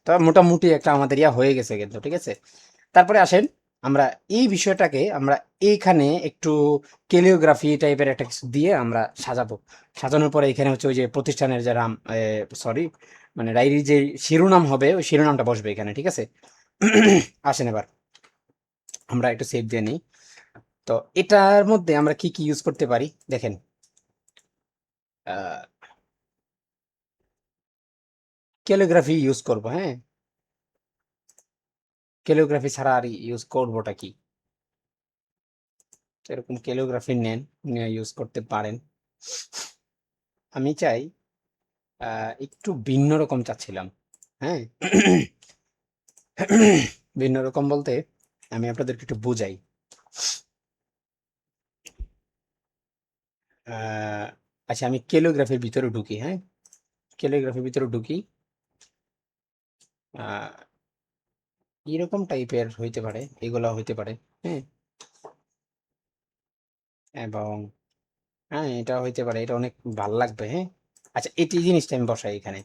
তো মোটামুটি একটা আমাদের ইয়া হয়ে গেছে কিন্তু, ঠিক আছে। তারপরে আসেন আমরা এই বিষয়টাকে আমরা এইখানে একটু ক্যালিওগ্রাফি টাইপের একটা কিছু দিয়ে আমরা সাজাবো। সাজানোর পরে এখানে হচ্ছে ওই যে প্রতিষ্ঠানের যে নাম, সরি, মানে ডায়েরির যে শিরোনাম হবে ওই শিরোনামটা বসবে এখানে, ঠিক আছে। আসেন এবার আমরা একটু সেভ দিয়ে নিই। তো এটার মধ্যে আমরা কি কি ইউজ করতে পারি দেখেন। ক্যালিওগ্রাফি ইউজ করব, হ্যাঁ। ক্যালিওগ্রাফি ছাড়া আর ইউজ করবোটা কি? তো এরকম ক্যালিওগ্রাফি নেন, নিয়ে ইউজ করতে পারেন। আমি চাই একটু ভিন্ন রকম চাচ্ছিলাম, হ্যাঁ। ভিন্ন রকম বলতে আমি আপনাদেরকে একটু বুঝাই। আহ, আচ্ছা, আমি ক্যালিওগ্রাফির ভিতরে ঢুকি, হ্যাঁ। ক্যালিওগ্রাফির ভিতরে ঢুকি। আহ, এরকম টাইপের হইতে পারে, এগুলা হইতে পারে, হ্যাঁ। এবং হ্যাঁ, এটা হইতে পারে, এটা অনেক ভাল লাগবে, হ্যাঁ। আচ্ছা, এটি জিনিসটা আমি বসাই এখানে।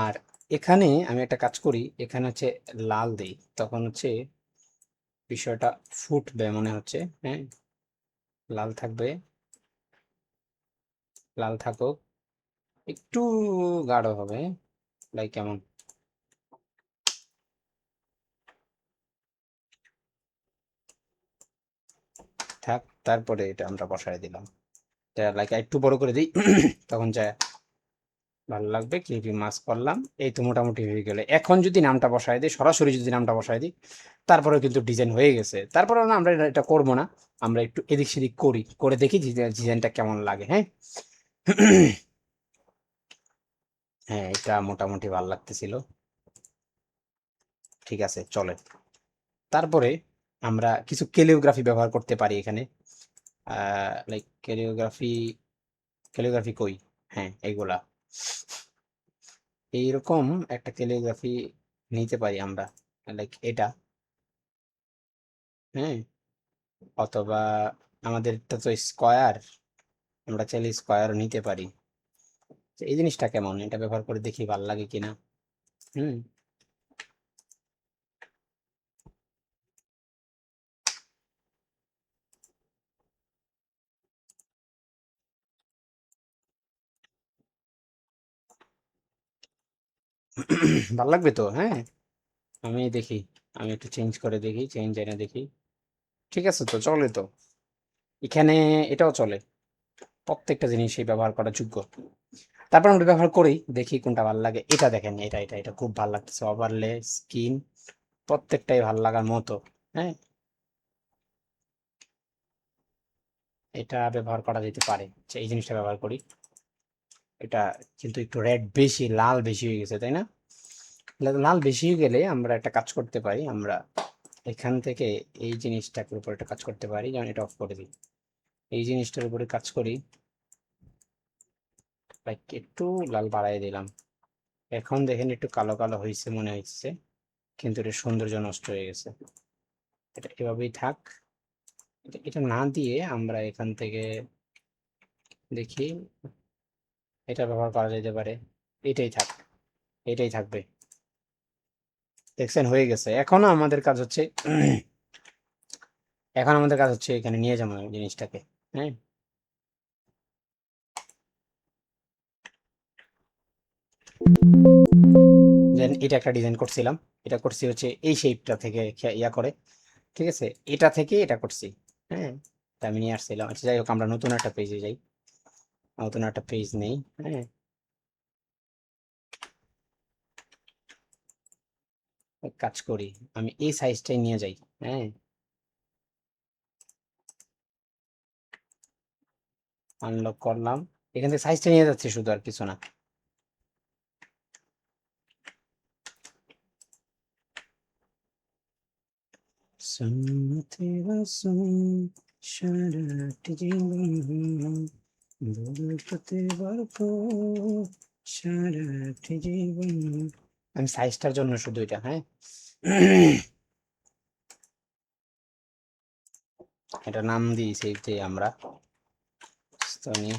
আর এখানে আমি একটা কাজ করি, এখানে হচ্ছে লাল দেই, তখন হচ্ছে বিষয়টা ফুটবে মনে হচ্ছে, হ্যাঁ। লাল থাকবে, লাল থাকুক, একটু গাঢ় হবে, লাইক কেমন থাক। তারপরে এটা আমরা বসায় দিলাম, লাইক একটু বড় করে দিই। তখন যা ভালো লাগবে। ক্লিপি মাস্ক করলাম, এই তো মোটামুটি হয়ে গেলে এখন যদি নামটা বসায় দিই, সরাসরি যদি নামটা বসায় দিই, তারপরে কিন্তু ডিজাইন হয়ে গেছে। তারপরে না আমরা এটা করবো না, আমরা একটু এদিক সেদিক করি, করে দেখি ডিজাইনটা কেমন লাগে, হ্যাঁ। হ্যাঁ, এটা মোটামুটি ভালো লাগতেছিল, ঠিক আছে, চলে। তারপরে আমরা কিছু ক্যালিওগ্রাফি ব্যবহার করতে পারি এখানে, লাইক ক্যালিওগ্রাফি। ক্যালিওগ্রাফি কই? হ্যাঁ, এইগুলা, এইরকম একটা ক্যালিওগ্রাফি নিতে পারি আমরা, লাইক এটা, হ্যাঁ। অথবা আমাদেরটা তো স্কয়ার, আমরা চাইলে স্কয়ারও নিতে পারি। তো এই জিনিসটা কেমন, এটা ব্যবহার করে দেখি ভাল লাগে কিনা। হুম। ভাল লাগবে তো, হ্যাঁ। আমি দেখি, আমি একটু চেঞ্জ করে দেখি, চেঞ্জ এনে দেখি, ঠিক আছে তো, চলে তো এখানে, এটাও চলে, প্রত্যেকটা জিনিসই ব্যবহার করার যোগ্য। তারপর আমরা ব্যবহার করি, দেখি কোনটা ভালো লাগে। এটা দেখেন, এটা খুব ভালো লাগতেছে, ওভারলে স্কিন, প্রত্যেকটাই ভালো লাগার মতো, হ্যাঁ। এটা ব্যবহার করা যেতে পারে, আচ্ছা, এই জিনিসটা ব্যবহার করি। এটা কিন্তু একটু রেড বেশি, লাল বেশি হয়ে গেছে, তাই না? লাল বেশি হয়ে গেলে আমরা একটা কাজ করতে পারি, আমরা এখান থেকে এই জিনিসটার উপর একটা কাজ করতে পারি, যেমন এটা অফ করে দিই, এই জিনিসটার উপরে কাজ করি, লাইক একটু লাল বাড়াই দিলাম। এখন দেখেন একটু কালো কালো হয়েছে মনে হচ্ছে, কিন্তু এটা সৌন্দর্য নষ্ট হয়ে গেছে। এটা এভাবেই থাক। এটা না দিয়ে আমরা এখান থেকে দেখি, এটা ব্যবহার করা যেতে পারে, এটাই থাক, এটাই থাকবে। দেখছেন, হয়ে গেছে। এখনো আমাদের কাজ হচ্ছে, এখন আমাদের কাজ হচ্ছে এখানে নিয়ে যাবো জিনিসটাকে, হ্যাঁ। দেন এটা একটা ডিজাইন করছিলাম, এটা করছি হচ্ছে এই শেপটা থেকে ইয়া করে, ঠিক আছে। এটা থেকে এটা করছি, হ্যাঁ। তা আমি নিয়ে আসছিলাম। আচ্ছা, যাই হোক, আমরা নতুন একটা পেজে যাই, নতুন একটা পেজ নেই, হ্যাঁ। এক কাজ করি, আমি এই সাইজটাই নিয়ে যাই, হ্যাঁ। আনলক করলাম, এখান থেকে সাইজটা নিয়ে যাচ্ছি শুধু, আর কিছু না। তেরা সারাটি জীবন বদলাতে পারবো, সারাটি জীবন। আমি সাইজটার জন্য শুধু এটা, হ্যাঁ। এটা নাম দিয়েছি যে আমরা স্তনি,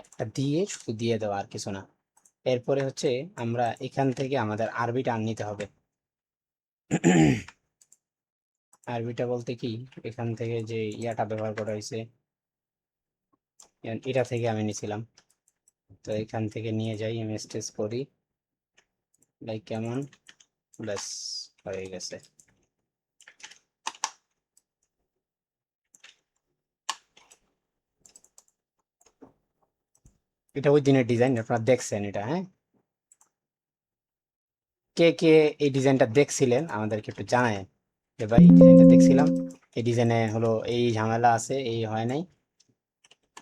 একটা দিয়ে শুধু দিয়ে দেওয়া, আর কিছু না। এরপরে হচ্ছে আমরা এখান থেকে আমাদের আরবিটা নিতে হবে। আরবিটা বলতে কি, এখান থেকে যে ইয়াটা ব্যবহার করা হয়েছে এটা থেকে আমি নিছিলাম। তো এখান থেকে নিয়ে যাই, আমি স্টেজ করি লাইক কেমন, ব্যাস হয়ে গেছে। এটা ওই দিনের ডিজাইন, আপনারা দেখছেন এটা। হ্যাঁ, কে কে এই ডিজাইনটা দেখছিলেন আমাদেরকে একটু জানায় যে ভাই এই ডিজাইনটা দেখছিলাম, এই ডিজাইনে হলো এই ঝামেলা আছে, এই হয় নাই,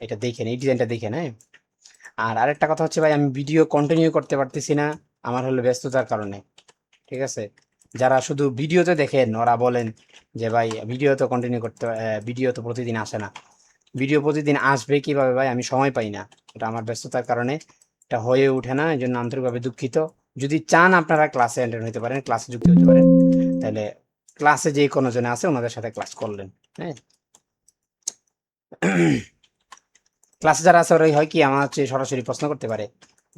এটা দেখেন, এই ডিজাইনটা দেখেন। হ্যাঁ, আর আরেকটা কথা হচ্ছে ভাই, আমি ভিডিও কন্টিনিউ করতে পারতেছি না, আমার হলো ব্যস্ততার কারণে। ঠিক আছে, যারা শুধু ভিডিওতে দেখেন ওরা বলেন যে ভাই ভিডিও তো কন্টিনিউ করতে, ভিডিও তো প্রতিদিন আসে না। ভিডিও প্রতিদিন আসবে কিভাবে ভাই, আমি সময় পাই না, এটা আমার ব্যস্ততার কারণে এটা হয়ে ওঠে না, এই জন্য আন্তরিকভাবে দুঃখিত। যদি চান আপনারা ক্লাসে অ্যাটেন্ড হতে পারেন, ক্লাসে যুক্ত হতে পারেন, তাহলে ক্লাসে যে কোনো জনে আছে ওনাদের সাথে ক্লাস করলেন। হ্যাঁ, ক্লাসে যারা আছে ওরাই হয় কি আমার হচ্ছে সরাসরি প্রশ্ন করতে পারে,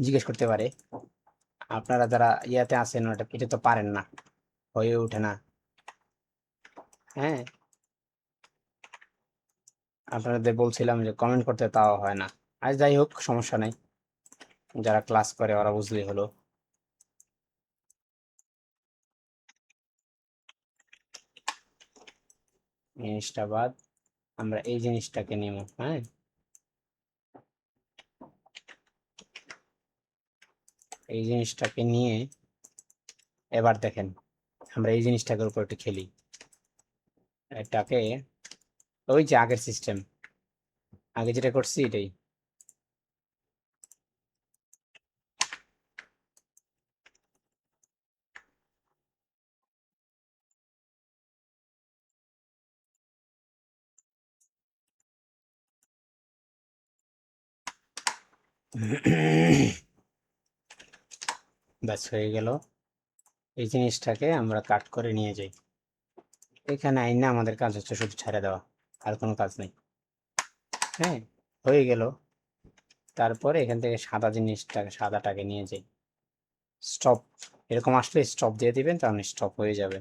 জিজ্ঞেস করতে পারে। আপনারা যারা ইয়াতে আছেন ওটা এটা তো পারেন না, হয়ে ওঠে না। হ্যাঁ, আপনাদের বলছিলাম যে কমেন্ট করতে, তাও হয় না। আর যাই হোক, সমস্যা নাই, যারা ক্লাস করে ওরা বুঝলেই হলো। জিনিসটা বাদ, আমরা এই জিনিসটাকে নিব। হ্যাঁ, এই জিনিসটাকে নিয়ে এবার দেখেন আমরা এই জিনিসটাকে উপর একটু খেলি। এটাকে ওই যে আগের সিস্টেম, আগে যেটা করছি এটাই। ব্যাস হয়ে গেল। এই জিনিসটাকে আমরা কাট করে নিয়ে যাই এখানে, আইনা আমাদের কাজ হচ্ছে শুধু ছেড়ে দেওয়া, আর কোনো কাজ নেই। হ্যাঁ, হয়ে গেল। তারপরে এখান থেকে সাদা জিনিসটাকে, সাদাটাকে নিয়ে যাই, স্টপ, এরকম আসলে স্টপ দিয়ে দিবেন, তাহলে স্টপ হয়ে যাবে।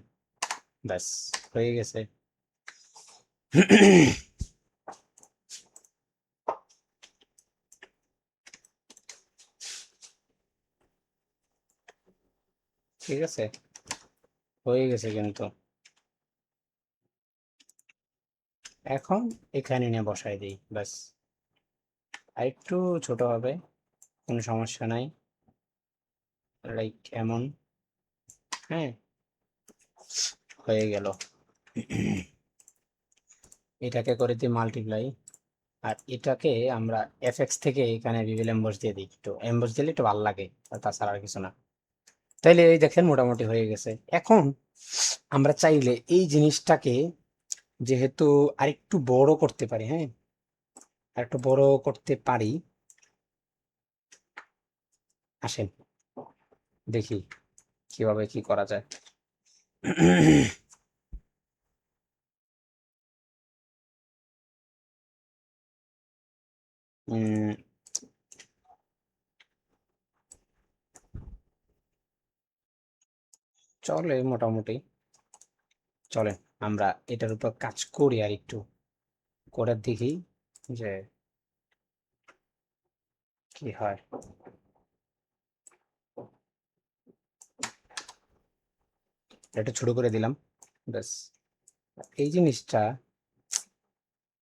ব্যাস হয়ে গেছে। ঠিক আছে, হয়ে গেছে কিন্তু। এখন এখানে নিয়ে বসাই দিই, ব্যাস। আর একটু ছোট হবে, কোনো সমস্যা নাই, লাইক এমন। হ্যাঁ, হয়ে গেল। এটাকে করে দিই মাল্টিপ্লাই, আর এটাকে আমরা এফএক্স থেকে এখানে ভিভিল এমবস দিয়ে দিই, একটু এমবস দিলে একটু ভালো লাগে, আর তাছাড়া আর কিছু না। তাইলে এই দেখেন মোটামুটি হয়ে গেছে। এখন আমরা চাইলে এই জিনিসটাকে যেহেতু আরেকটু বড় করতে পারি, হ্যাঁ, আরেকটু বড় করতে পারি, আসেন দেখি কিভাবে কি করা যায়। উম, চলে মোটামুটি, চলে। আমরা এটার উপর কাজ করি আর একটু, করে দেখি যে কি হয়। একটু ছোট করে দিলাম, ব্যাস। এই জিনিসটা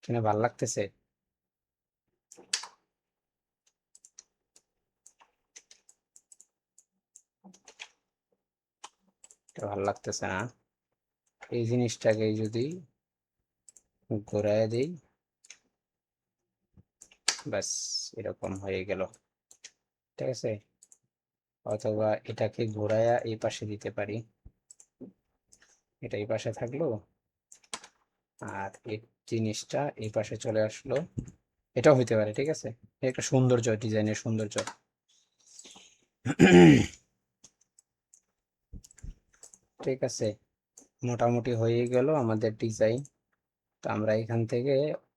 কিনে ভাল লাগতেছে, এটা ভাল লাগতেছে না। এই জিনিসটাকে যদি ঘোরায় দিই, ব্যাস এরকম হয়ে গেল। ঠিক আছে, অথবা এটাকে ঘোরায়া এই পাশে দিতে পারি, এটা এই পাশে থাকলো, আর এই জিনিসটা এই পাশে চলে আসলো, এটাও হইতে পারে। ঠিক আছে, একটা সৌন্দর্য, ডিজাইনের সৌন্দর্য। ঠিক আছে, মোটামুটি হয়ে গেল আমাদের ডিজাইন। তো আমরা এখান থেকে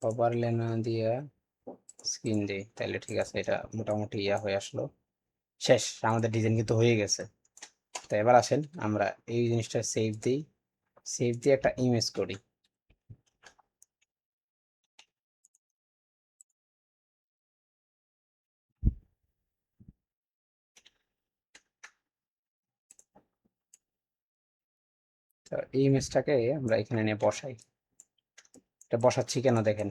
ওভারলে না দিয়ে স্ক্রিন দিই, তাহলে ঠিক আছে, এটা মোটামুটি ইয়া হয়ে আসলো। শেষ, আমাদের ডিজাইন কিন্তু হয়ে গেছে। তো এবার আসেন আমরা এই জিনিসটা সেভ দিই, সেভ দিয়ে একটা ইমেজ করি। তো এই ইমেজটাকে আমরা এখানে নিয়ে বসাই। এটা বসাচ্ছি কেন দেখেন,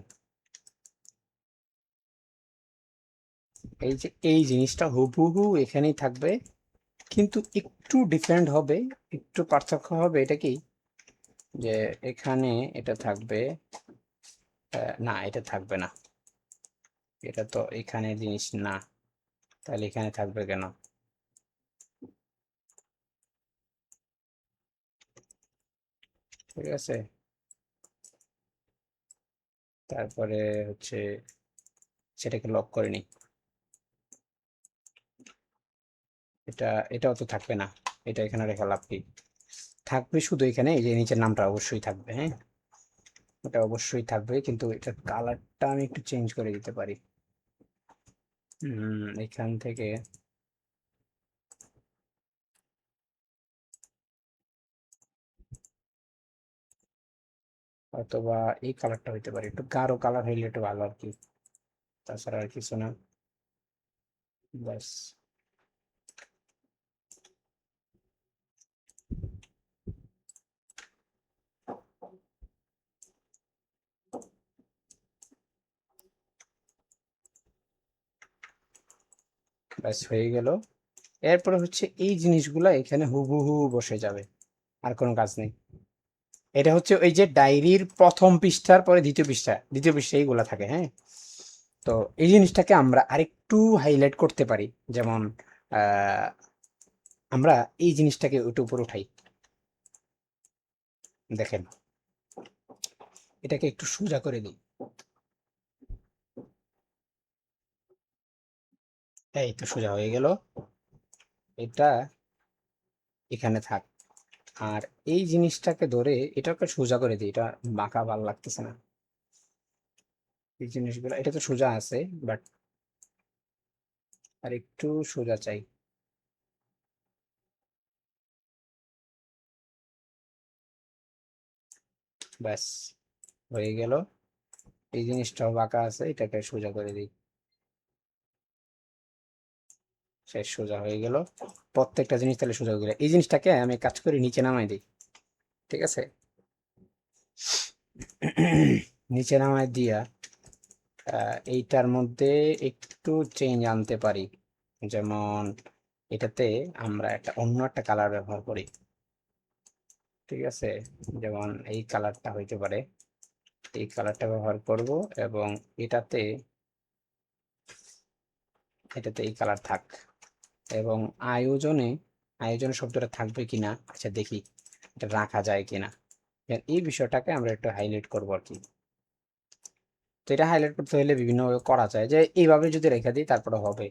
এই যে এই জিনিসটা হুবহু এখানেই থাকবে, কিন্তু একটু ডিফারেন্ট হবে, একটু পার্থক্য হবে। এটা কি, যে এখানে এটা থাকবে, না এটা থাকবে না, এটা তো এখানে জিনিস না, তাহলে এখানে থাকবে কেন? ঠিক আছে, তারপরে হচ্ছে সেটাকে লক করে নিই। এটা, এটাও তো থাকবে না, এটা এখানে রেখা লাভ কি, থাকবে শুধু এখানে এই যে নিচের নামটা অবশ্যই থাকবে। হ্যাঁ, এটা অবশ্যই থাকবে, কিন্তু এটার কালারটা আমি একটু চেঞ্জ করে দিতে পারি। এখান থেকে অথবা এই কালারটা হইতে পারে, একটু গাঢ় কালার হইলে একটু ভালো আর কি, তাছাড়া আর কিছু না। ব্যাস, ব্যাস হয়ে গেল। এরপরে হচ্ছে এই জিনিসগুলা এখানে হুবহু বসে যাবে, আর কোনো কাজ নেই। এটা হচ্ছে ওই যে ডায়েরির প্রথম পৃষ্ঠার পরে দ্বিতীয় পৃষ্ঠা, দ্বিতীয় পৃষ্ঠা এইগুলা থাকে। হ্যাঁ, তো এই জিনিসটাকে আমরা আরেকটু হাইলাইট করতে পারি। যেমন আহ, আমরা এই জিনিসটাকে ওইটা উপর উঠাই, দেখেন এটাকে একটু সোজা করে দিই। এই তো সোজা হয়ে গেল, এটা এখানে থাক। আর এই জিনিসটাকে ধরে এটাকে সোজা করে দিই, এটা বাঁকা ভাল লাগতেছে না। এই জিনিসগুলো এটা তো সোজা আছে, বাট আর একটু সোজা চাই। ব্যাস হয়ে গেল। এই জিনিসটাও বাঁকা আছে, এটাকে সোজা করে দিই। শেষ, সোজা হয়ে গেল। প্রত্যেকটা জিনিস তাহলে সোজা হয়ে গেল। এই জিনিসটাকে আমি কাজ করে নিচে নামাই দিই। ঠিক আছে, নিচে নামাই দিয়া এইটার মধ্যে একটু চেঞ্জ আনতে পারি। যেমন এটাতে আমরা একটা অন্য একটা কালার ব্যবহার করি। ঠিক আছে, যেমন এই কালারটা হইতে পারে, এই কালারটা ব্যবহার করব। এবং এটাতে, এটাতে এই কালার থাক। এবং আয়োজনে, আয়োজনে শব্দটা থাকবে কিনা, আচ্ছা দেখি এটা রাখা যায় কিনা। এই বিষয়টাকে আমরা একটু হাইলাইট করবো আর কি। তো এটা হাইলাইট করতে হলে বিভিন্নভাবে করা যায়, যে এইভাবে যদি রেখে দিই তারপরে হবে,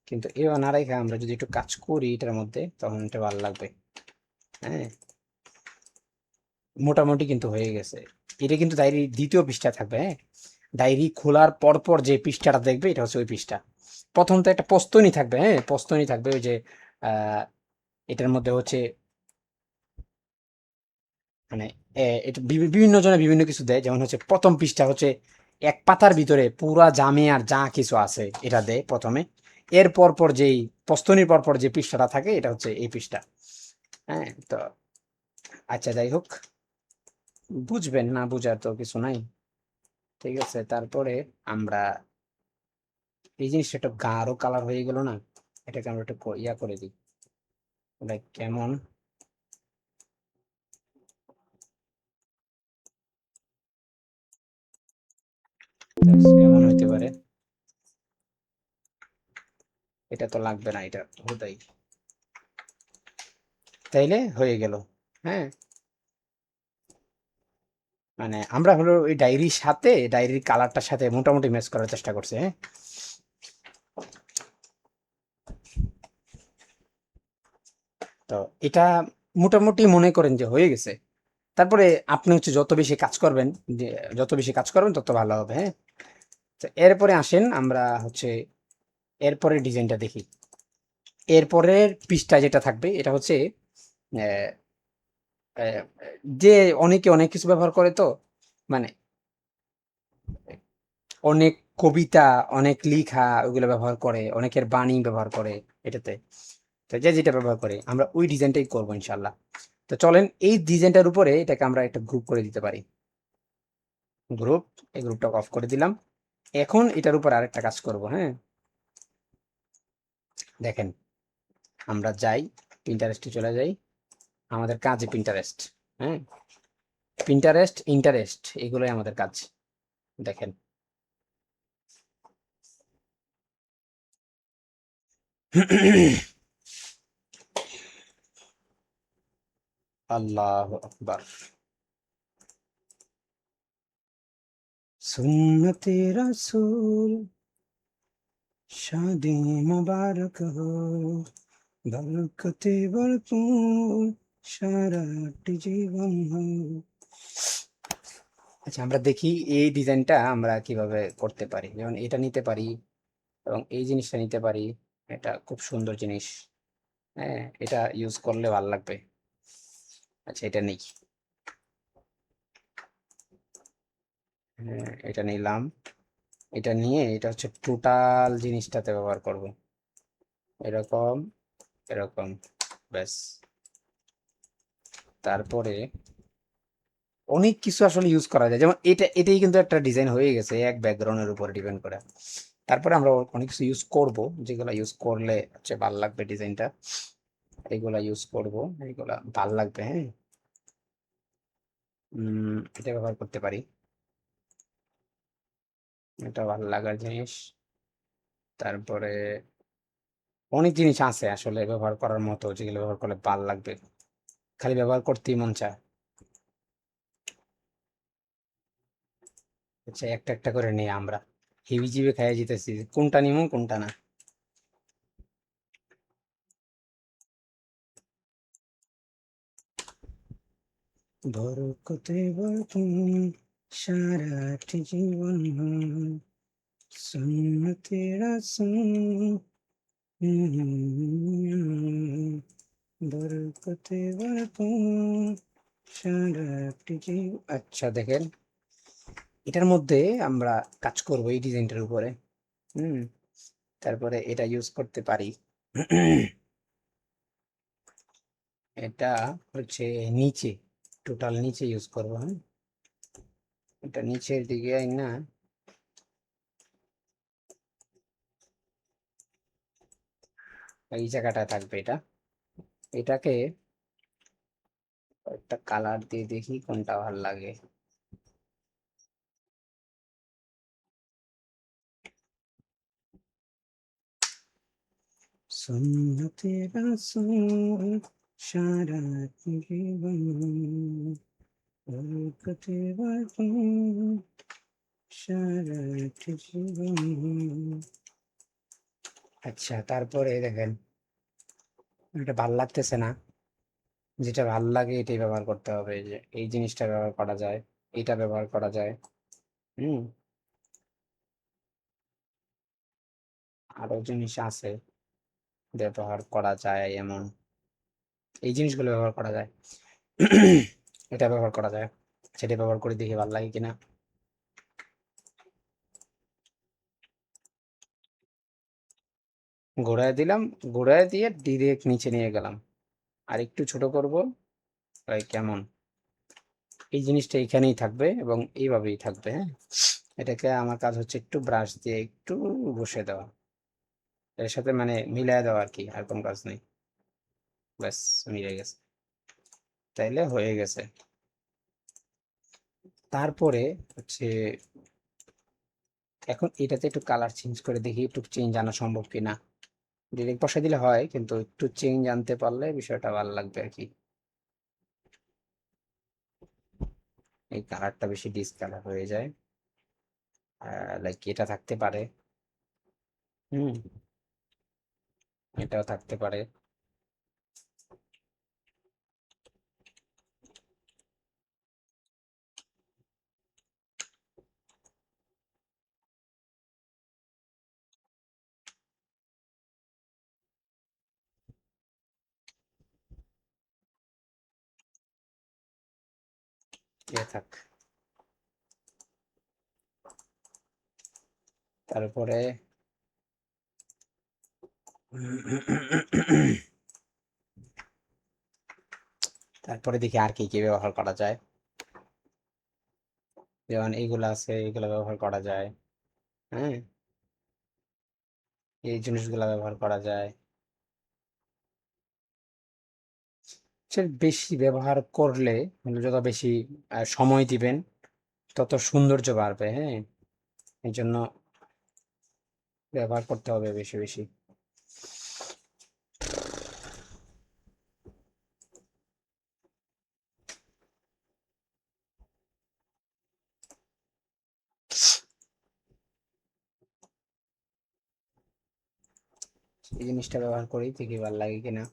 কিন্তু এভাবে না রেখে আমরা যদি একটু কাজ করি এটার মধ্যে, তখন এটা ভালো লাগবে। হ্যাঁ, মোটামুটি কিন্তু হয়ে গেছে। এটা কিন্তু ডায়েরি দ্বিতীয় পৃষ্ঠা থাকবে। হ্যাঁ, ডায়েরি খোলার পর পর যে পৃষ্ঠাটা দেখবে এটা হচ্ছে ওই পৃষ্ঠা। প্রথম তো একটা প্রস্তুনি থাকবে। হ্যাঁ, প্রস্তুনি থাকবে, ওই যে আহ এটার মধ্যে হচ্ছে মানে এটা বিভিন্ন জনে বিভিন্ন কিছু দেয়। যেমন হচ্ছে প্রথম পৃষ্ঠা হচ্ছে এক পাতার ভিতরে পুরা জামে আর যা কিছু আছে এটা দেয় প্রথমে। এর পর পর যেই প্রস্তুনির পর পর যে পৃষ্ঠাটা থাকে এটা হচ্ছে এই পৃষ্ঠা। হ্যাঁ, তো আচ্ছা যাই হোক, বুঝবেন, না বুঝার তো কিছু নাই। ঠিক আছে, তারপরে আমরা এই জিনিসটা একটা গাঢ় কালার হয়ে গেল না, এটাকে আমরা একটু ইয়া করে দিই। লাইক কেমন, কেমন হইতে পারে, এটা তো লাগবে না, এটা হুদাই। তাইলে হয়ে গেল। হ্যাঁ, মানে আমরা হলো ওই ডায়েরির সাথে, ডায়েরির কালারটার সাথে মোটামুটি ম্যাচ করার চেষ্টা করছি। হ্যাঁ, তো এটা মোটামুটি মনে করেন যে হয়ে গেছে। তারপরে আপনি হচ্ছে যত বেশি কাজ করবেন, যে যত বেশি কাজ করবেন তত ভালো হবে। হ্যাঁ, তো এরপরে আসেন আমরা হচ্ছে এরপরে ডিজাইনটা দেখি। এরপরের পৃষ্ঠা যেটা থাকবে এটা হচ্ছে আহ, আহ, যে অনেকে অনেক কিছু ব্যবহার করে, তো মানে অনেক কবিতা, অনেক লিখা ওগুলো ব্যবহার করে, অনেকের বাণী ব্যবহার করে এটাতে। তো যে যেটা ব্যবহার করে আমরা ওই ডিজাইনটাই করবো ইনশাল্লাহ। তো চলেন এই ডিজাইনটার উপরে এটাকে আমরা একটা গ্রুপ করে দিতে পারি। গ্রুপ, এই গ্রুপটা অফ করে দিলাম। এখন এটার উপর আরেকটা কাজ করব, হ্যাঁ। দেখেন, আমরা যাই, পিন্টারেস্টে চলে যাই, আমাদের কাজে পিন্টারেস্ট, হ্যাঁ। পিন্টারেস্ট, ইন্টারেস্ট, এগুলোই আমাদের কাজ। দেখেন, আল্লাহ আকবার। সুন্নতে রাসূল শাদি মুবারক হো, বরকতে ভরপুর সারাটি জীবন হো। আচ্ছা, আমরা দেখি এই ডিজাইনটা আমরা কিভাবে করতে পারি। যেমন এটা নিতে পারি এবং এই জিনিসটা নিতে পারি। এটা খুব সুন্দর জিনিস, হ্যাঁ, এটা ইউজ করলে ভালো লাগবে। আচ্ছা, এটা নেই, হ্যাঁ, এটা নিলাম। এটা নিয়ে এটা হচ্ছে টোটাল জিনিসটাতে ব্যবহার করব, এরকম, এরকম, ব্যাস। তারপরে অনেক কিছু আসলে ইউজ করা যায়, যেমন এটাই কিন্তু একটা ডিজাইন হয়ে গেছে এক ব্যাকগ্রাউন্ডের উপর ডিপেন্ড করে। তারপরে আমরা অনেক কিছু ইউজ করব, যেগুলো ইউজ করলে হচ্ছে ভাল লাগবে ডিজাইনটা। এইগুলা ইউজ করব, এইগুলা ভাল লাগবে, হ্যাঁ। এটা ব্যবহার করতে পারি, এটা ভাল লাগার জিনিস। তারপরে অনেক জিনিস আছে আসলে ব্যবহার করার মতো, যেগুলো ব্যবহার করলে ভাল লাগবে, খালি ব্যবহার করতেই মন চায়। আচ্ছা, একটা একটা করে নিয়ে আমরা হিবি জিবে খাইয়া যেতেছি কোনটা নিমু কোনটা না। বরকতে ভরপুর সারাটি জীবন সুন্নতে রাসূল, বরকতে ভরপুর সারাটি জীবন। আচ্ছা দেখেন, এটার মধ্যে আমরা কাজ করব এই ডিজাইনটার উপরে। হুম, তারপরে এটা ইউজ করতে পারি। এটা হচ্ছে নিচে, টোটাল নিচে ইউজ করবো, হ্যাঁ। এটা নিচের দিকে আই না, এই জায়গাটা থাকবে এটা। এটাকে একটা কালার দিয়ে দেখি কোনটা ভাল লাগে। সুন্নতে রাসূল সারাটি জীবন বরকতে ভরপুর সারাটি জীবন। আচ্ছা, তারপরে দেখেন, এটা ভাল লাগতেছে না, যেটা ভাল লাগে এটাই ব্যবহার করতে হবে। এই যে এই জিনিসটা ব্যবহার করা যায়, এটা ব্যবহার করা যায়। হুম, আরো জিনিস আছে ব্যবহার করা যায়, এমন এই জিনিসগুলো ব্যবহার করা যায়। এটা ব্যবহার করা যায়, সেটা ব্যবহার করে দেখি ভালো লাগে কিনা। ঘোরায় দিলাম, ঘোরায় দিয়ে ডিরেক্ট নিচে নিয়ে গেলাম, আর একটু ছোট করব। ভাই কেমন, এই জিনিসটা এখানেই থাকবে এবং এইভাবেই থাকবে, হ্যাঁ। এটাকে আমার কাজ হচ্ছে একটু ব্রাশ দিয়ে একটু বসে দেওয়া, এর সাথে মানে মিলায় দেওয়া আর কি, আর কোনো কাজ নেই। ব্যাস, মিলে গেছে, তাইলে হয়ে গেছে। তারপরে হচ্ছে এখন এটাতে একটু কালার চেঞ্জ করে দেখি, একটু চেঞ্জ আনা সম্ভব কিনা। ডিরেক্ট বসাই দিলে হয়, কিন্তু একটু চেঞ্জ আনতে পারলে বিষয়টা ভালো লাগবে আর কি। এই কালারটা বেশি ডিসকালার হয়ে যায়, লাইক এটা থাকতে পারে। হুম, এটাও থাকতে পারে। থাক। তারপরে তারপরে দেখি আর কি কি ব্যবহার করা যায়। যেমন এইগুলো আছে, এগুলো ব্যবহার করা যায়। হ্যাঁ, এই জিনিসগুলো ব্যবহার করা যায়। বেশি ব্যবহার করলে, মানে যত বেশি সময় দিবেন তত সৌন্দর্য বাড়বে। হ্যাঁ, এই জন্য ব্যবহার করতে হবে বেশি বেশি। এই জিনিসটা ব্যবহার করি, দেখি ভালো লাগে কিনা।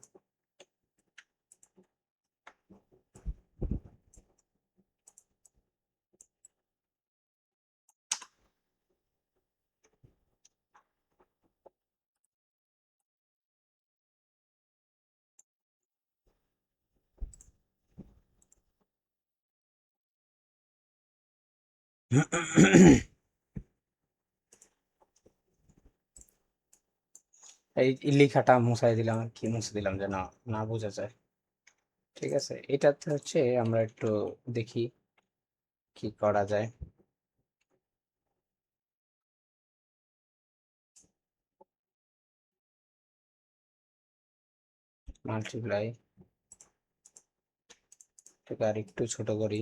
এই লেখাটা মুছাই দিলাম, আর কি মুছে দিলাম যেন না বোঝা যায়। ঠিক আছে, এটাতে হচ্ছে আমরা একটু দেখি কি করা যায়। মাল্টিপ্লাই, এটাকে আর একটু ছোট করি।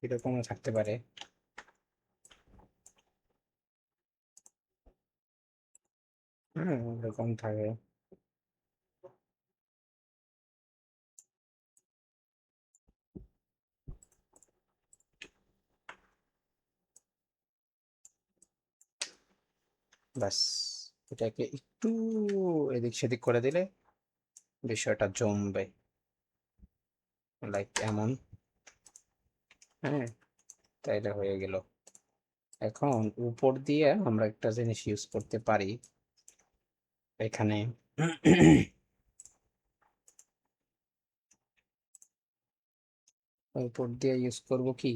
এরকমও থাকতে পারে। হ্যাঁ, এরকম থাকে। ব্যাস, এটাকে একটু এদিক সেদিক করে দিলে বিষয়টা জমবে, লাইক এমন। হ্যাঁ, তাইলে হয়ে গেল। এখন উপর দিয়ে আমরা একটা জিনিস ইউজ করতে পারি এখানে। উপর দিয়ে ইউজ করব কি,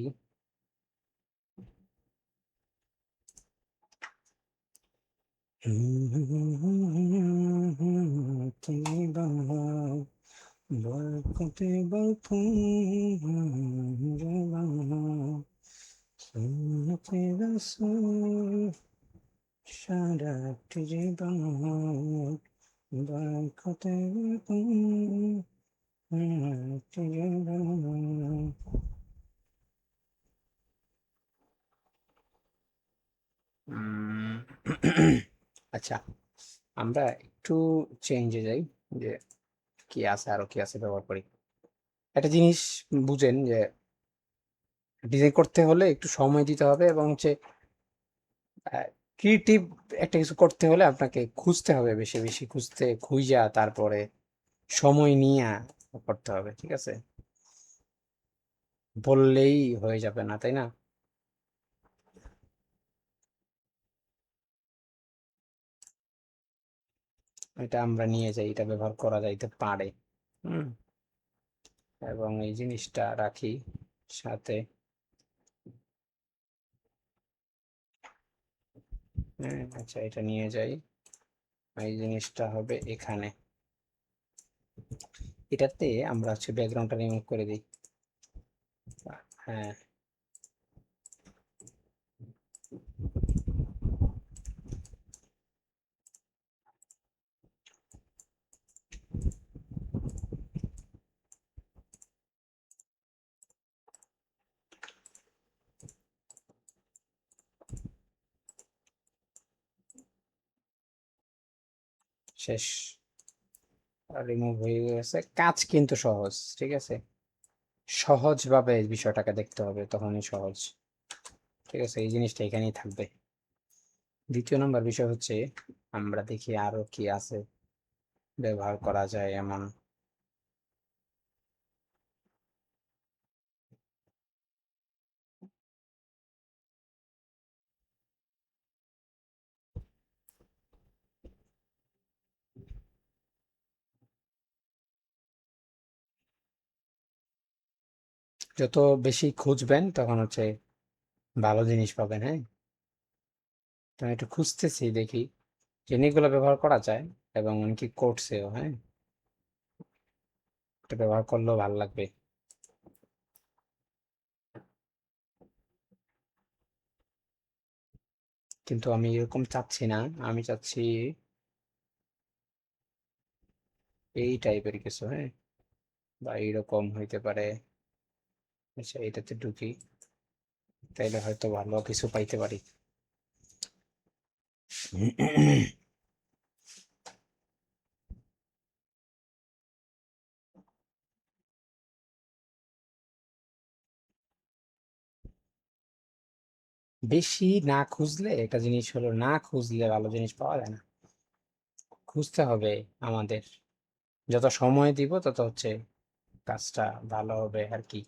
বরকতে সুন্নতে রাসূল সারাটি জীবন, বরকতে আচ্ছা, আমরা একটু চেঞ্জে যাই, যে কি আছে, আরো কি আছে ব্যবহার করি। একটা জিনিস বুঝেন যে ডিজাইন করতে হলে একটু সময় দিতে হবে, এবং হচ্ছে ক্রিয়েটিভ একটা কিছু করতে হলে আপনাকে খুঁজতে হবে, বেশি বেশি খুঁজতে, খুঁজা তারপরে সময় নিয়ে করতে হবে। ঠিক আছে, বললেই হয়ে যাবে না, তাই না? এটা আমরা নিয়ে যাই, এটা ব্যবহার করা যাইতে পারে। হুম, এবং এই জিনিসটা রাখি সাথে। হ্যাঁ, আচ্ছা, এটা নিয়ে যাই, এই জিনিসটা হবে এখানে। এটাতে আমরা হচ্ছে ব্যাকগ্রাউন্ডটা রিমুভ করে দিই। হ্যাঁ, শেষ, রিমুভ হয়ে গেছে। কাজ কিন্তু সহজ। ঠিক আছে, সহজভাবে এই বিষয়টাকে দেখতে হবে, তখনই সহজ। ঠিক আছে, এই জিনিসটা এখানেই থাকবে। দ্বিতীয় নম্বর বিষয় হচ্ছে আমরা দেখি আরো কি আছে ব্যবহার করা যায় এমন। যত বেশি খুঁজবেন তখন হচ্ছে ভালো জিনিস পাবেন। হ্যাঁ, তো আমি একটু খুঁজতেছি, দেখি টেকনিকগুলো ব্যবহার করা যায় এবং অনেকে করছেও। হ্যাঁ, এটা ব্যবহার করলেও ভালো লাগবে। কিন্তু আমি এরকম চাচ্ছি না, আমি চাচ্ছি এই টাইপের কিছু। হ্যাঁ, বা এইরকম হইতে পারে। আচ্ছা, এটাতে ঢুকি, তাইলে হয়তো ভালো কিছু পাইতে পারি। বেশি না খুঁজলে, একটা জিনিস হলো, না খুঁজলে ভালো জিনিস পাওয়া যায় না। খুঁজতে হবে আমাদের, যত সময় দিব তত হচ্ছে কাজটা ভালো হবে আর কি।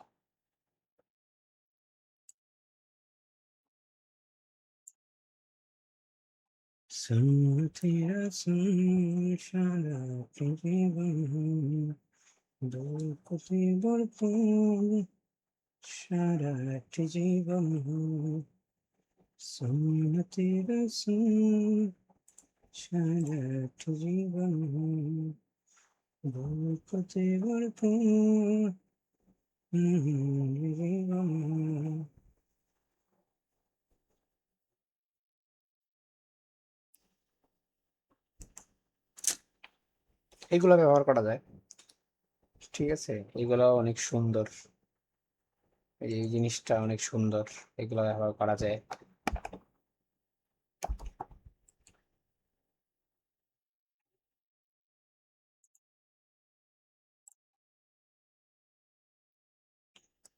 সুমতিরা সুসারা জীবন দুর্গতি বর্তন সারাটি জীবন সুমতিরা সারাটি জীবন দুর্গতি বর্তন জীবন। এগুলো ব্যবহার করা যায়, ঠিক আছে, এগুলো অনেক সুন্দর, এই জিনিসটা অনেক সুন্দর, এগুলো ব্যবহার করা যায়।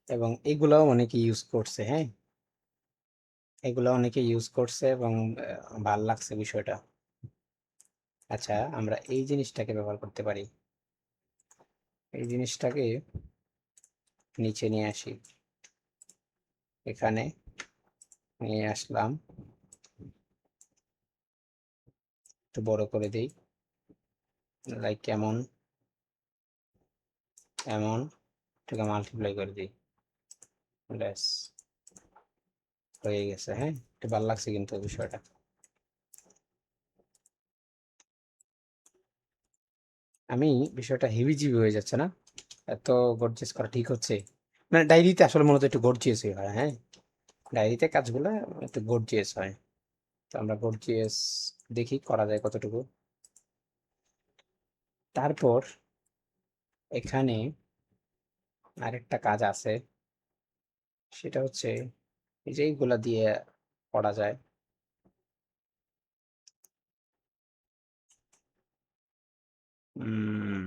এবং এগুলাও অনেকে ইউজ করছে। হ্যাঁ, এগুলো অনেকে ইউজ করছে এবং ভাল লাগছে বিষয়টা। আচ্ছা, আমরা এই জিনিসটাকে ব্যবহার করতে পারি, এই জিনিসটাকে নিচে নিয়ে আসি, এখানে নিয়ে আসলাম, একটু বড় করে দিই, লাইক কেমন, এমন, এটাকে মাল্টিপ্লাই করে দিই, ব্যাস হয়ে গেছে। হ্যাঁ, একটু ভালো লাগছে কিন্তু বিষয়টা। আমি বিষয়টা হেভিজিবি হয়ে যাচ্ছে না, এত গর্জিয়াস করা ঠিক হচ্ছে? মানে ডায়েরিতে আসলে মূলত একটু গর্জিয়াসই হয়। হ্যাঁ, ডায়েরিতে কাজগুলো একটু গর্জিয়াস হয়, তো আমরা গর্জিয়াস দেখি করা যায় কতটুকু। তারপর এখানে আরেকটা কাজ আছে, সেটা হচ্ছে এই যে এইগুলা দিয়ে করা যায়। উম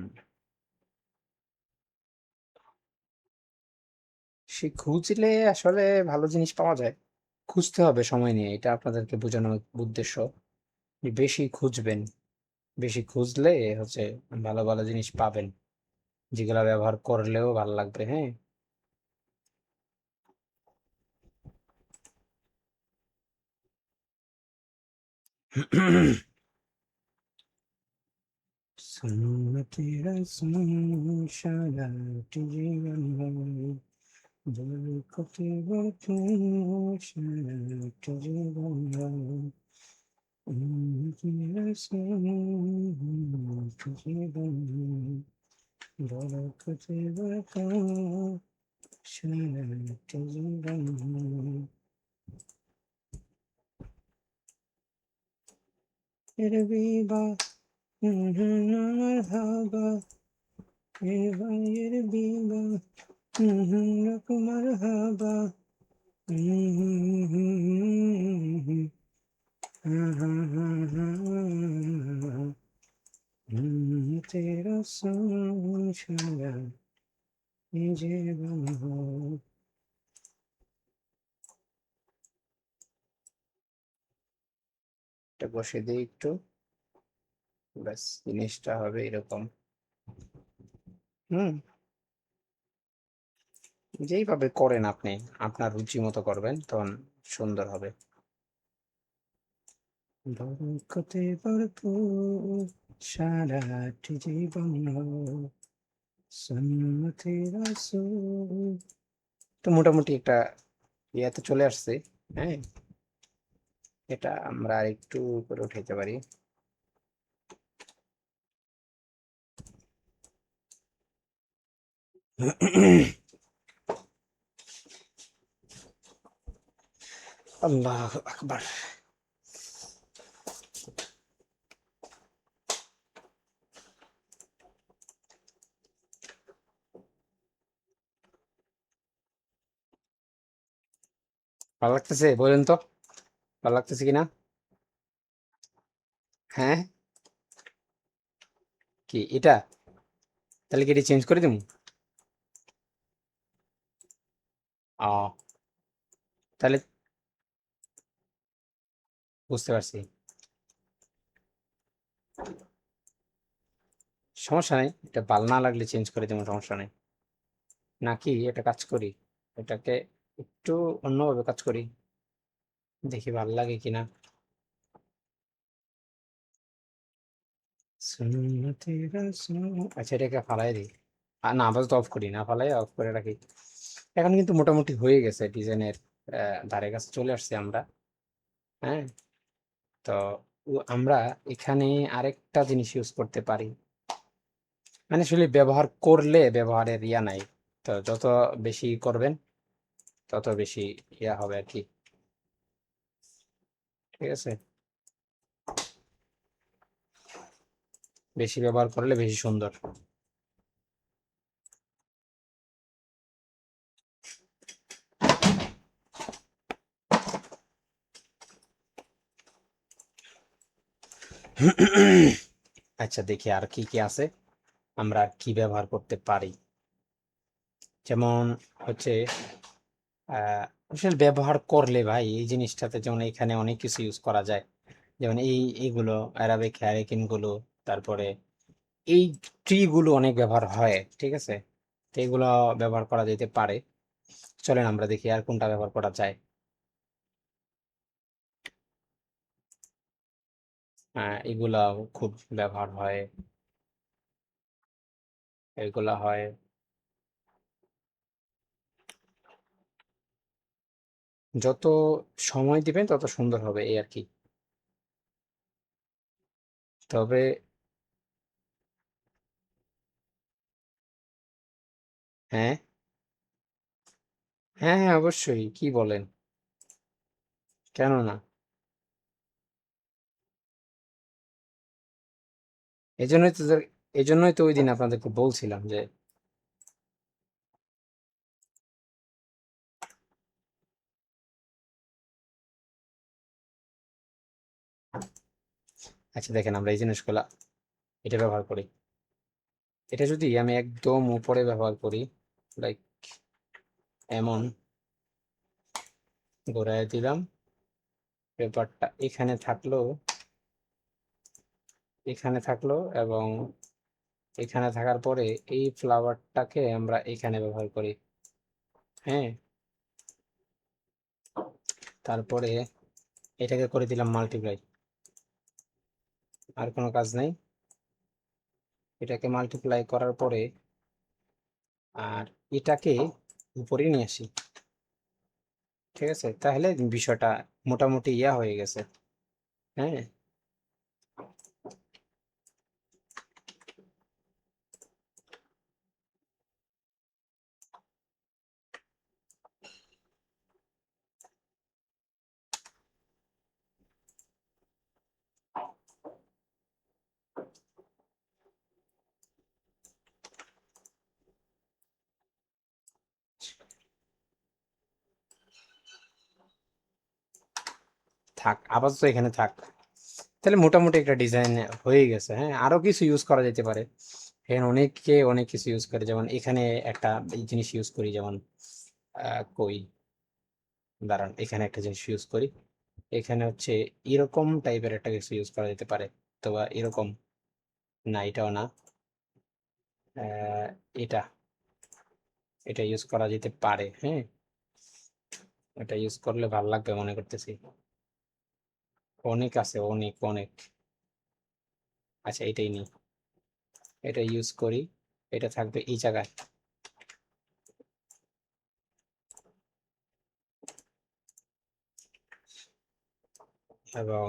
সে খুঁজলে আসলে ভালো জিনিস পাওয়া যায়, খুঁজতে হবে সময় নিয়ে, এটা আপনাদেরকে বোঝানোর উদ্দেশ্য। যে বেশি খুঁজবেন, বেশি খুঁজলে হচ্ছে ভালো ভালো জিনিস পাবেন, যেগুলা ব্যবহার করলেও ভালো লাগবে। হ্যাঁ, সুন্নতেরা সারাটি জীবন দুর্গতি বর্তমান সারাটি জীবন উন্নতিরা সারাটি জীবন বরকতি বর্তমান সারাটি জীবন। এর বিবা মারহাবা, এর ভাইয়ের বিবা মারহাবা। तेरा संशय জীবন। এটা বসে দিই একটু, ব্যাস জিনিসটা হবে এরকম। হুম, যেইভাবে করেন আপনি, আপনার রুচি মতো করবেন, তখন সুন্দর হবে। বরকতে ভরপুর সারাটি জীবন সুন্নতে রাসূল তো মোটামুটি একটা ইয়াতে চলে আসছে। হ্যাঁ, এটা আমরা আরেকটু করে উঠাইতে পারি। আল্লাহ আকবার। ভালো লাগতেছে বলেন তো, ভালো লাগতেছে কিনা? হ্যাঁ, কি এটা? তাহলে কি এটা চেঞ্জ করে দিবো? ও, তাহলে বুঝতে পারছি। সমস্যা নেই, এটা ভালো না লাগলে চেঞ্জ করে দেবো, সমস্যা নেই। নাকি এটা কাজ করি, এটাকে একটু অন্যভাবে কাজ করি, দেখি ভালো লাগে কিনা। আচ্ছা, এটাকে ফালাই দিই। আর না, আপাতত অফ করি, না ফালাই অফ করে রাখি। এখন কিন্তু মোটামুটি হয়ে গেছে ডিজাইনের, ধারে কাছে চলে আসছি আমরা। হ্যাঁ, তো আমরা এখানে আরেকটা জিনিস ইউজ করতে পারি। মানে আসলে ব্যবহার করলে ব্যবহারের ইয়া নাই, তো যত বেশি করবেন তত বেশি ইয়া হবে আর কি। ঠিক আছে, বেশি ব্যবহার করলে বেশি সুন্দর। আচ্ছা, দেখি আর কি কি আছে, আমরা আর কি ব্যবহার করতে পারি। যেমন হচ্ছে আসলে ব্যবহার করলে ভাই এই জিনিসটাতে, যেমন এখানে অনেক কিছু ইউজ করা যায়। যেমন এইগুলো অ্যারাবিক হ্যারিকেন গুলো, তারপরে এই ট্রি গুলো অনেক ব্যবহার হয়। ঠিক আছে, তো এগুলো ব্যবহার করা যেতে পারে। চলেন আমরা দেখি আর কোনটা ব্যবহার করা যায়। এগুলা খুব ব্যবহার হয়, এগুলা হয়। যত সময় দিবেন তত সুন্দর হবে এই আর কি। তবে হ্যাঁ, হ্যাঁ, হ্যাঁ, অবশ্যই, কি বলেন, কেন না। এজন্যই তো এজন্যই তো ওই দিন আপনাদেরকে বলছিলাম যে আচ্ছা দেখেন, আমরা এই জিনিসগুলা এটা ব্যবহার করি। এটা যদি আমি একদম উপরে ব্যবহার করি, লাইক এমন ঘোরায় দিলাম, পেপারটা এখানে থাকলো এবং এখানে থাকার পরে এই ফ্লাওয়ারটাকে আমরা এখানে ব্যবহার করি। হ্যাঁ, তারপরে এটাকে করে দিলাম মাল্টিপ্লাই, আর কোনো কাজ নেই। এটাকে মাল্টিপ্লাই করার পরে আর এটাকে উপরে নিয়ে আসি। ঠিক আছে, তাহলে বিষয়টা মোটামুটি ইয়া হয়ে গেছে। হ্যাঁ, থাক, আপাতত এখানে থাক। তাহলে মোটামুটি একটা ডিজাইন হয়ে গেছে। হ্যাঁ, আরো কিছু ইউজ করা যেতে পারে। এখানে অনেকে অনেক কিছু ইউজ করে, যেমন এখানে একটা এই জিনিস ইউজ করি, যেমন কই, দাঁড়ান, এখানে একটা জিনিস ইউজ করি। এখানে হচ্ছে এরকম টাইপের একটা কিছু ইউজ করা যেতে পারে, অথবা এরকম, না এটাও না, আহ, এটা এটা ইউজ করা যেতে পারে। হ্যাঁ, এটা ইউজ করলে ভালো লাগবে মনে করতেছি। অনেক আছে, অনেক অনেক। আচ্ছা, এটাই নিই, এটা ইউজ করি। এটা থাকবে এই জায়গায়। এবং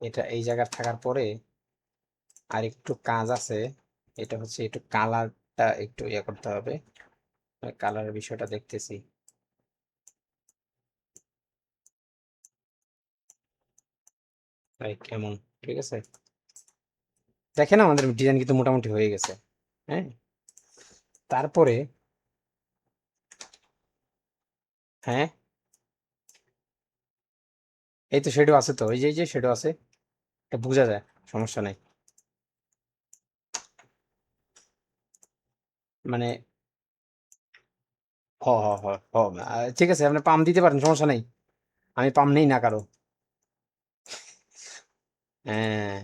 এটা এই জায়গায় থাকার পরে আর একটু কাজ আছে। এটা হচ্ছে একটু কালারটা একটু ইয়ে করতে হবে, কালারের বিষয়টা দেখতেছি। কেমন, ঠিক আছে, দেখেন আমাদের ডিজাইন কিন্তু মোটামুটি হয়ে গেছে। হ্যাঁ, তারপরে হ্যাঁ, এই তো শেডো আছে, তো এই যে শেডো আছে, এটা বোঝা যায়, সমস্যা নাই। মানে হ হ হ হ ঠিক আছে, আপনি পাম দিতে পারেন, সমস্যা নেই, আমি পাম নেই না কারো। হ্যাঁ,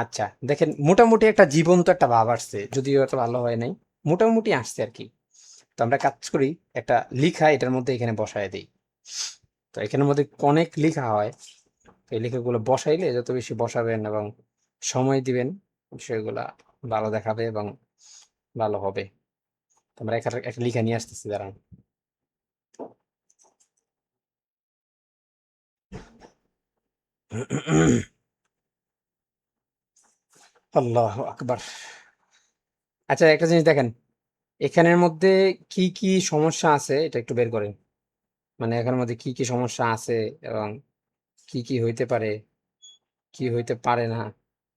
আচ্ছা দেখেন মোটামুটি একটা জীবন্ত একটা ভাব আসছে, যদিও এত ভালো হয় নাই, মোটামুটি আসছে আর কি। তো আমরা কাজ করি, একটা লিখা এটার মধ্যে এখানে বসায় দিই। তো এখানের মধ্যে অনেক লেখা হয়, তো এই লেখাগুলো বসাইলে যত বেশি বসাবেন এবং সময় দিবেন, বিষয়গুলা ভালো দেখাবে এবং ভালো হবে। তো আমরা একটা একটা লিখা নিয়ে আসতেছি, দাঁড়ান। আল্লাহ আকবার। আচ্ছা একটা জিনিস দেখেন, এখানের মধ্যে কি কি সমস্যা আছে এটা একটু বের করেন। মানে এখানের মধ্যে কি কি সমস্যা আছে এবং কি কি হইতে পারে, কি হইতে পারে না,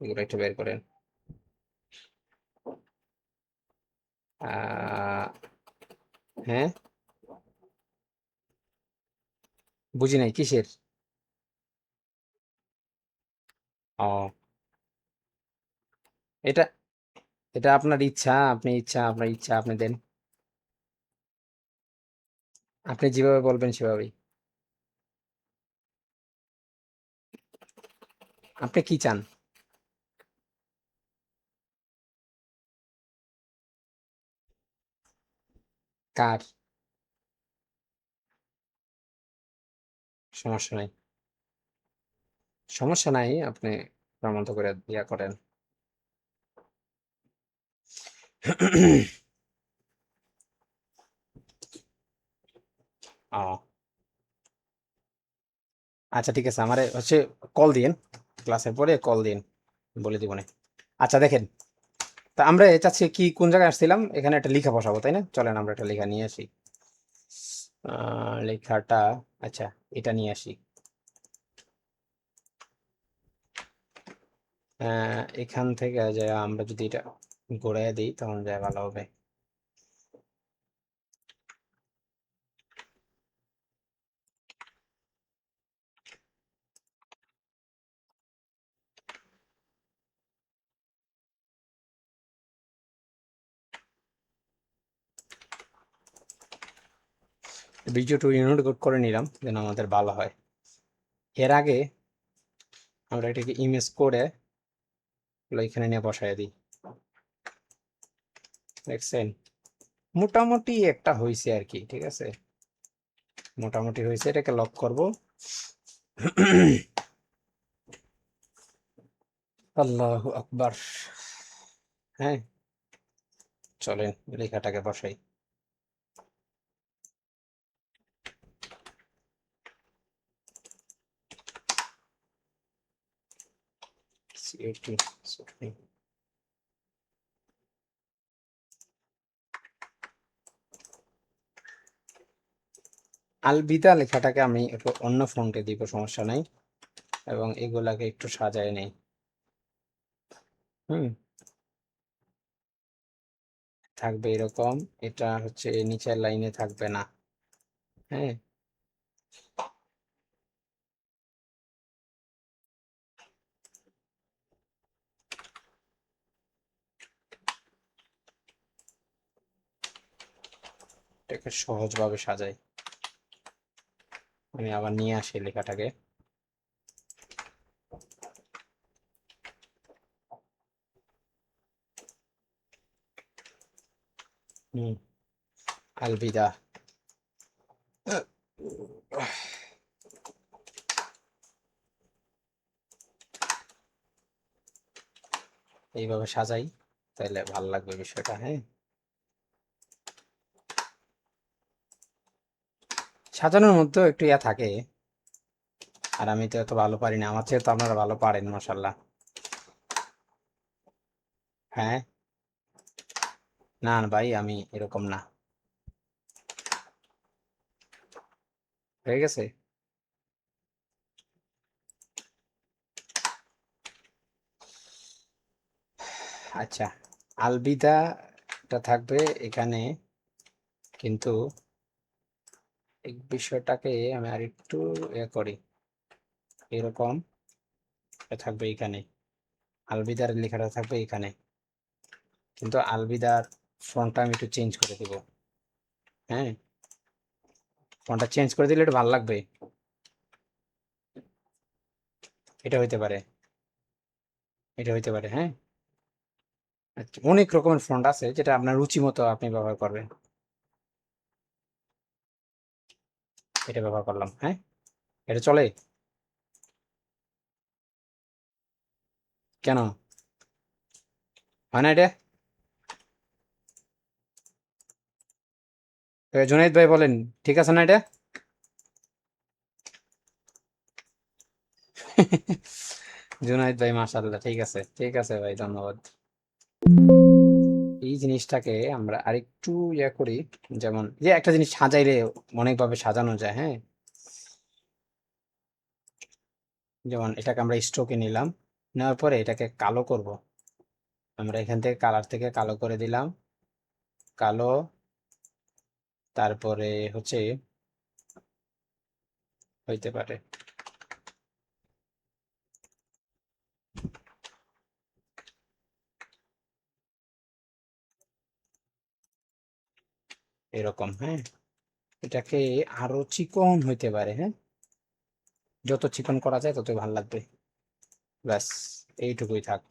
এগুলো একটু বের করেন। আহ হ্যাঁ, বুঝি নাই কিসের। ও, এটা এটা আপনার ইচ্ছা, আপনার ইচ্ছা আপনি দেন, আপনি যেভাবে বলবেন সেভাবেই। আপনি কি চান? কার? সমস্যা নাই, সমস্যা নাই, আপনি আপনার মতো করে ইয়া করেন। ও, আচ্ছা ঠিক আছে, আমারে হচ্ছে কল দিন, ক্লাসের পরে কল দিন, বলে দিব না। আচ্ছা দেখেন, তা আমরা চাচ্ছি কি, কোন জায়গায় আসছিলাম, এখানে একটা লেখা বসাবো তাই না, চলেন আমরা একটা লেখা নিয়ে আসি। লেখাটা, আচ্ছা এটা নিয়ে আসি। এখান থেকে যে আমরা যদি এটা ঘুরাইয়া দিই তখন যা ভালো হবে। ভিডিওটা ইউনিট করে নিলাম যেন আমাদের ভালো হয়। এর আগে আমরা এটাকে ইমেজ করে এখানে নিয়ে বসায় দিই, দেখছেন, মোটামুটি একটা হয়েছে আর কি, ঠিক আছে, মোটামুটি হয়েছে, এটাকে লক করব। আল্লাহু আকবার। হ্যাঁ, চলেন লেখাটাকে বসাই। CAT, sorry। আলবিদা লেখাটাকে আমি একটু অন্য ফন্টে দিব, সমস্যা নাই, এবং এগুলাকে একটু সাজায় নেই। হুম, থাকবে এরকম, এটা হচ্ছে নিচের লাইনে থাকবে না। হ্যাঁ, এটাকে সহজভাবে সাজাই, আমি আবার নিয়ে আসি লেখাটাকে। হুম, আলবিদা। এইভাবে সাজাই, তাহলে ভালো লাগবে বিষয়টা। হ্যাঁ, সাজানোর মধ্যেও একটু ইয়া থাকে, আর আমি তো এত ভালো পারি না, আমার চেয়ে তো আপনারা ভালো পারেন মাশাল্লাহ। হ্যাঁ, না না ভাই, আমি এরকম না। হয়ে গেছে। আচ্ছা, আলবিদাটা থাকবে এখানে, কিন্তু এই বিষয়টাকে আমি আর একটু করি, এরকম থাকবে এখানে, আলবিদার লেখাটা থাকবে এখানে, কিন্তু আলবিদার ফন্টটা আমি একটু চেঞ্জ করে দিব। হ্যাঁ, ফন্টটা চেঞ্জ করে দিলে একটু ভালো লাগবে। এটা হইতে পারে, এটা হইতে পারে, হ্যাঁ। আচ্ছা, অনেক রকমের ফন্ট আছে, যেটা আপনার রুচি মতো আপনি ব্যবহার করবেন। এটা ব্যবহার করলাম, হ্যাঁ। এটা চলে? কেন হয় না এটা? জুনাইদ ভাই বলেন, ঠিক আছে না এটা? জুনাইদ ভাই মাশাআল্লাহ, ঠিক আছে, ঠিক আছে ভাই, ধন্যবাদ। এই জিনিসটাকে আমরা আরেকটু করি, যেমন যে একটা জিনিস সাজাইলে অনেকভাবে সাজানো যায়, হ্যাঁ। যেমন এটাকে আমরা স্ট্রোকে নিলাম, নেওয়ার পরে এটাকে কালো করব। আমরা এখান থেকে কালার থেকে কালো করে দিলাম, কালো। তারপরে হচ্ছে হইতে পারে এরকম, হ্যাঁ। এটাকে আরো চিকন হইতে পারে, হ্যাঁ। যত চিকন করা যায় ততই ভালো লাগবে। ব্যাস, এইটুকুই থাক।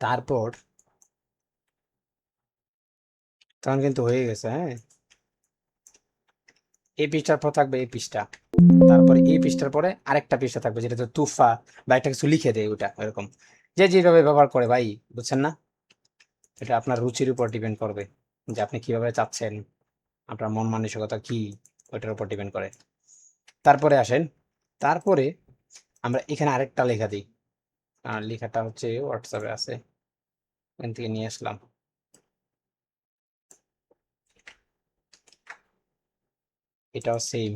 তারপর তখন কিন্তু হয়ে গেছে, হ্যাঁ। এই পৃষ্ঠার পর থাকবে এই পৃষ্ঠা, তারপরে এই পৃষ্ঠার পরে আরেকটা পৃষ্ঠা থাকবে, যেটা তো তুফা বা একটা কিছু লিখে দেয় ওটা, এরকম। যে যেভাবে ব্যবহার করে ভাই, বুঝছেন না? এটা আপনার রুচির উপর ডিপেন্ড করবে, যে আপনি কিভাবে চাচ্ছেন, আপনার মন মানসিকতা কি, ওইটার উপর ডিপেন্ড করে। তারপরে আসেন, তারপরে আমরা এখানে আরেকটা লেখা দিই। আর লেখাটা হচ্ছে হোয়াটসঅ্যাপে আছে, এখান থেকে নিয়ে আসলাম। এটাও সেম।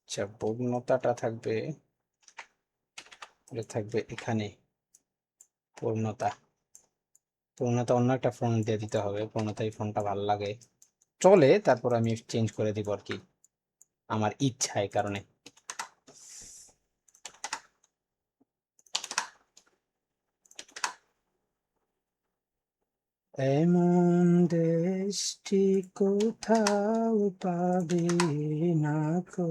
আচ্ছা, পূর্ণতাটা থাকবে, এটা থাকবে এখানে, পূর্ণতা। পূর্ণতা অন্য একটা ফোন দিয়ে দিতে হবে, পূর্ণতা এই ফোনটা ভালো লাগে, চলে। তারপর আমি চেঞ্জ করে দিব আর কি, আমার ইচ্ছা এই কারণে। এমন দেশটি কোথাও পাবে না কো,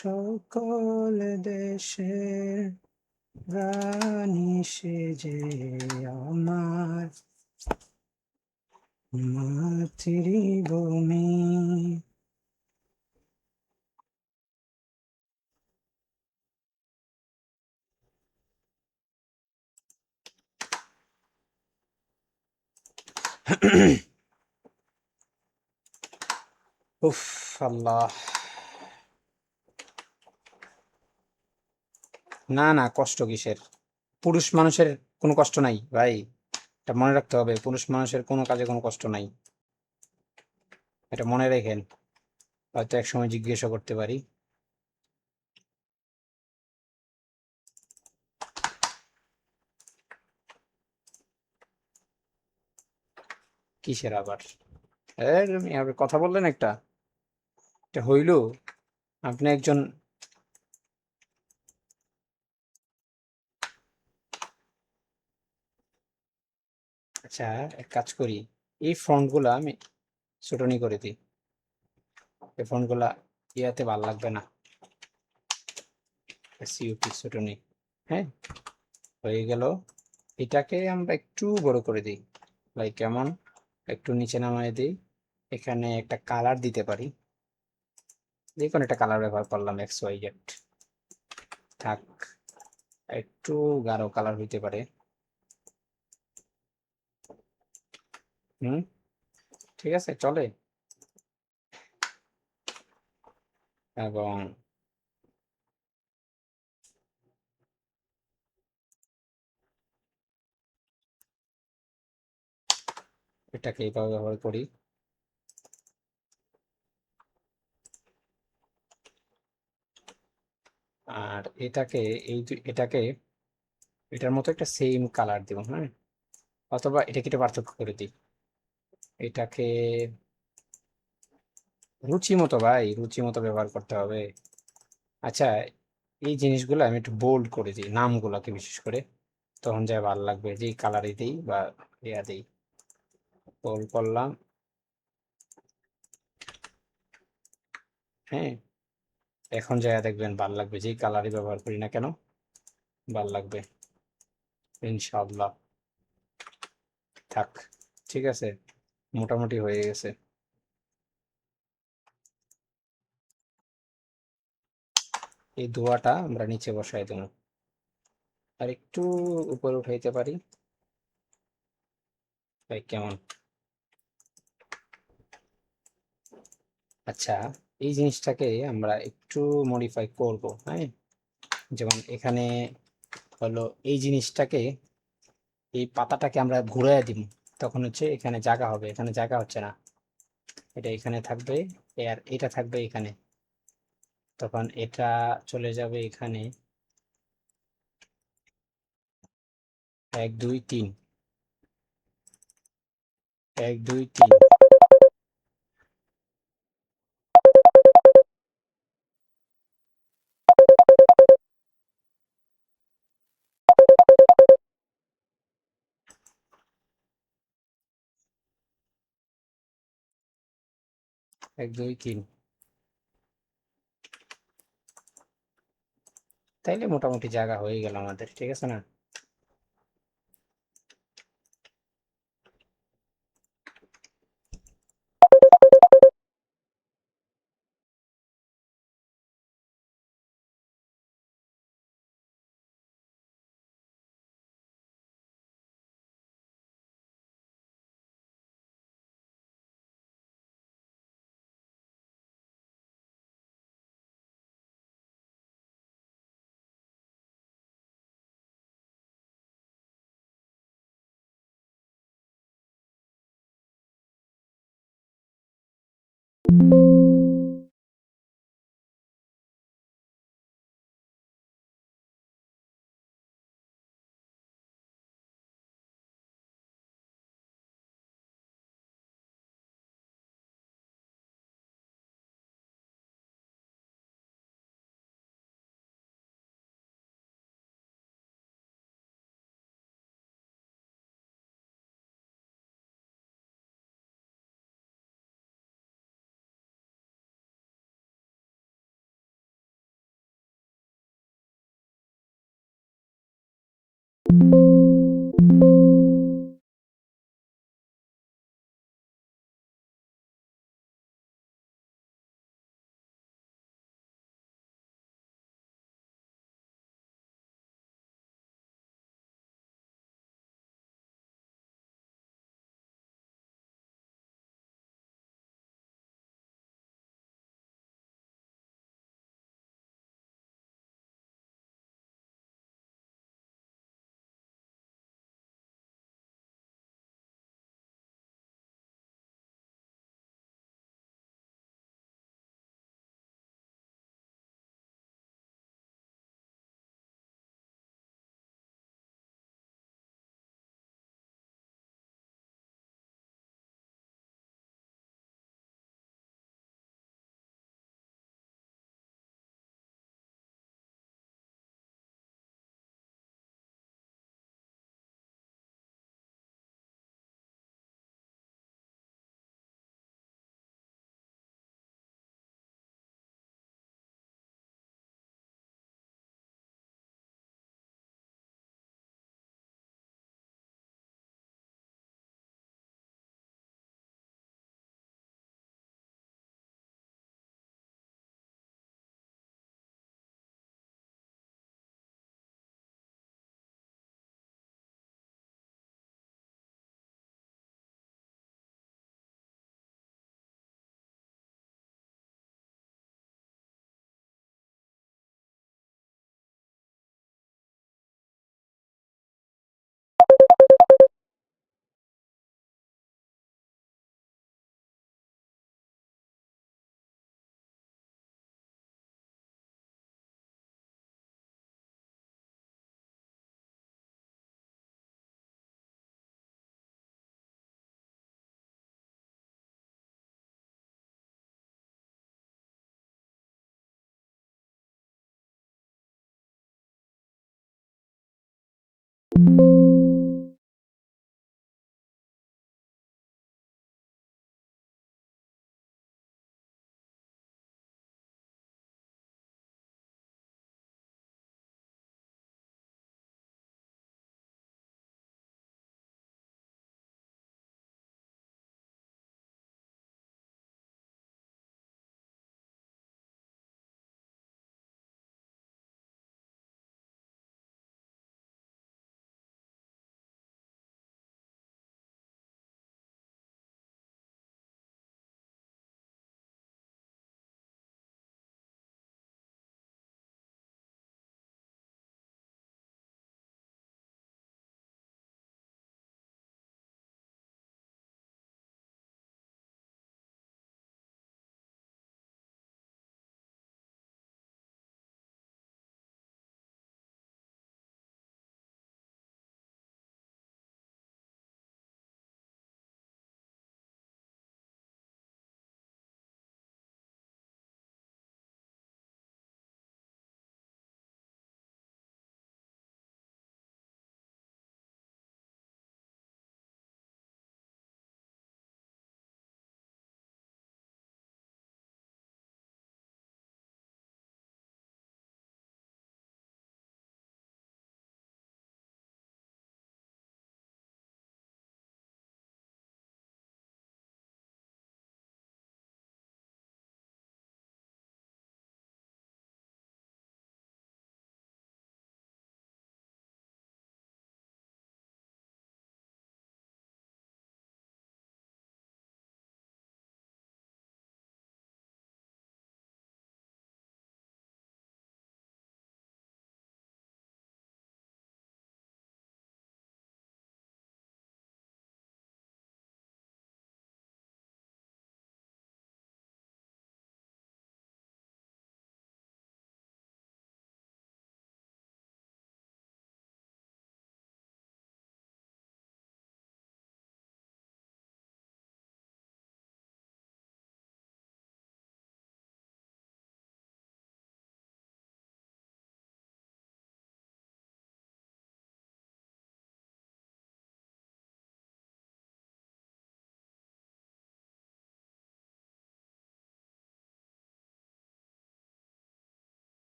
সকল দেশের রানী সে যে আমার মাতৃভূমি। উফ, আল্লাহ। না না, কষ্ট কিসের? পুরুষ মানুষের কোনো কষ্ট নাই ভাই, এটা মনে রাখতে হবে, পুরুষ মানুষের কোনো কাজে কোনো কষ্ট নাই, এটা মনে রেখেন। হয়তো এক সময় জিজ্ঞাসা করতে পারি। কিসের আবার? আপনি কথা বললেন একটা, এটা হইল? আপনি একজন, আচ্ছা, এক কাজ করি, এই ফন্ট গুলা আমি ছোটনি করে দিই, এই ফন্ট গুলা ইয়াতে ভাল লাগবে না, সিওপি ছোটনি, হ্যাঁ। হয়ে গেল। এটাকে আমরা একটু বড় করে দিই, লাইক কেমন, একটু নিচে নামায় দিই। এখানে একটা কালার দিতে পারি, যে কোনো একটা কালার ব্যবহার করলাম, XYZ থাক, একটু গাঢ় কালার হইতে পারে। হুম, ঠিক আছে, চলে। এবং এটাকে এইভাবে ব্যবহার করি। আর এটাকে এটাকে এটার মতো একটা সেম কালার দিব, হ্যাঁ, অথবা এটাকে একটু পার্থক্য করে দিই। এটাকে রুচি মতো, ভাই রুচি মতো ব্যবহার করতে হবে। আচ্ছা, এই জিনিসগুলো আমি একটু বোল্ড করে দিই, নামগুলোকে বিশেষ করে, তখন যা ভালো লাগবে, যে কালারই দিই বা ইয়া দিই, বোল্ড করলাম। হ্যাঁ, এখন যা দেখবেন ভাল লাগবে, যেই কালারই ব্যবহার করি না কেন ভাল লাগবে ইনশাআল্লাহ। থাক, ঠিক আছে, মোটামুটি হয়ে গেছে। এই ধোঁয়াটা আমরা নিচে বসাই দেবো, আর একটু উপরে উঠাইতে পারি, তাই কেমন। আচ্ছা, এই জিনিসটাকে আমরা একটু মডিফাই করব, হ্যাঁ, যেমন এখানে হলো এই জিনিসটাকে, এই পাতাটাকে আমরা ঘুরাইয়া দিব, তখন হচ্ছে এখানে জায়গা হবে, এখানে জায়গা হচ্ছে না, এটা এখানে থাকবে, আর এটা থাকবে এখানে, তখন এটা চলে যাবে এখানে। 1 2 3, 1 2 3, 1 2 3। তাইলে মোটামুটি জায়গা হয়ে গেল আমাদের, ঠিক আছে না?